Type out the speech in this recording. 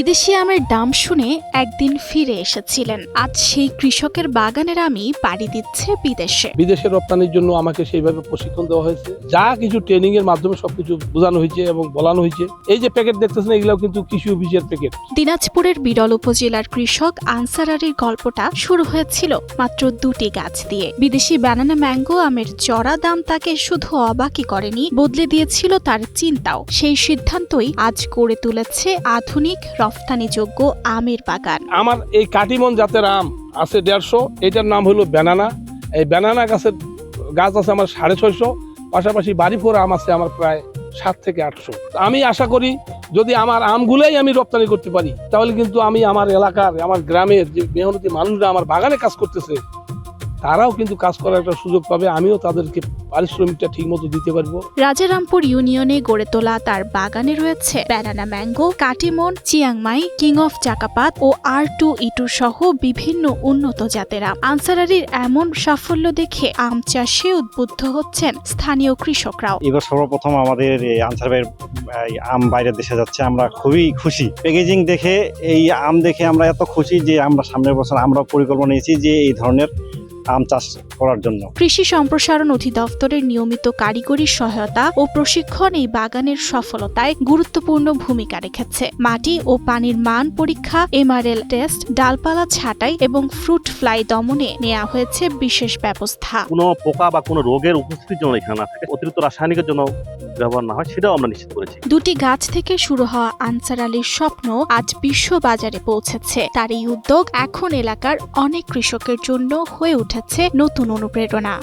বিদেশি আমের দাম শুনে একদিন ফিরে এসেছিলেন। আজ সেই কৃষকের বাগানের আমি পাড়ি দিচ্ছে বিদেশে। বিদেশে রপ্তানির জন্য আমাকে সেইভাবে প্রশিক্ষণ দেওয়া হয়েছে, যা কিছু ট্রেনিং এর মাধ্যমে সবকিছু বোঝানো হয়েছে এবং বলানো হয়েছে। এই যে প্যাকেট দেখতেছেন, এগুলো কিন্তু কৃষি অফিসের প্যাকেট। দিনাজপুরের বিরল উপজেলার কৃষক আনসার আলীর গল্পটা শুরু হয়েছিল মাত্র 2টি গাছ দিয়ে। বিদেশি ব্যানানা ম্যাঙ্গো আমের চড়া দাম তাকে শুধু অবাকই করেনি, বদলে দিয়েছিল তার চিন্তাও। সেই সিদ্ধান্তই আজ গড়ে তুলেছে আধুনিক রফতানিযোগ্য আমের বাগান। আমার এই কাটিমন জাতের আম আছে 150, এটার নাম হলো ব্যানানা। এই ব্যানানা গাছ আছে আমার 650, পাশাপাশি বাড়িফোর আম আছে আমার প্রায় 700 থেকে 800। আমি আশা করি যদি আমার আমগুলাই আমি রপ্তানি করতে পারি, তাহলে কিন্তু আমি আমার এলাকার, আমার গ্রামের যে মেহনতি মানুষরা আমার বাগানে কাজ করতেছে, তারাও কিন্তু কাজ করার একটা সুযোগ পাবে। আমিও তাদেরকে পারিশ্রমিকটা ঠিক মতো দিতে পারবো। রাজারামপুর ইউনিয়নে গড়ে তোলা তার বাগানে রয়েছে banana mango, Katimon, Chiang Mai, king of Chakapat ও R2E2 সহ বিভিন্ন উন্নত জাতের আম। আনসার আলীর এমন সাফল্য দেখে আম চাষে উদ্বুদ্ধ হচ্ছেন স্থানীয় কৃষকরাও। এবার সর্বপ্রথম আমাদের আনসার ভাইয়ের আম বাইরের দেশে যাচ্ছে, আমরা খুবই খুশি। প্যাকেজিং দেখে, এই আম দেখে আমরা এত খুশি যে আমরা সামনের বছর আমরা পরিকল্পনা নিয়েছি যে এই ধরনের আম চাষ করার জন্য। কৃষি সম্প্রসারণ অধিদপ্তরের নিয়মিত কারিগরি সহায়তা ও প্রশিক্ষণ এই বাগানের সফলতায় গুরুত্বপূর্ণ ভূমিকা রেখেছে। মাটি ও পানির মান পরীক্ষা, MRL টেস্ট, ডালপালা ছাঁটাই এবং ফ্রুট ফ্লাই দমনে নেওয়া হয়েছে বিশেষ ব্যবস্থা। কোনো পোকা বা কোনো রোগের উপস্থিতির জন্য এখানে না থাকে, অতিরিক্ত রাসায়নিকের জন্য ব্যবহার না হয়, সেটাও আমরা নিশ্চিত করেছি। 2টি গাছ থেকে শুরু হওয়া আনসার আলীর স্বপ্ন আজ বিশ্ব বাজারে পৌঁছেছে। তার এই উদ্যোগ এখন এলাকার অনেক কৃষকের জন্য হয়ে উঠেছে নতুন অনুপ্রেরণা।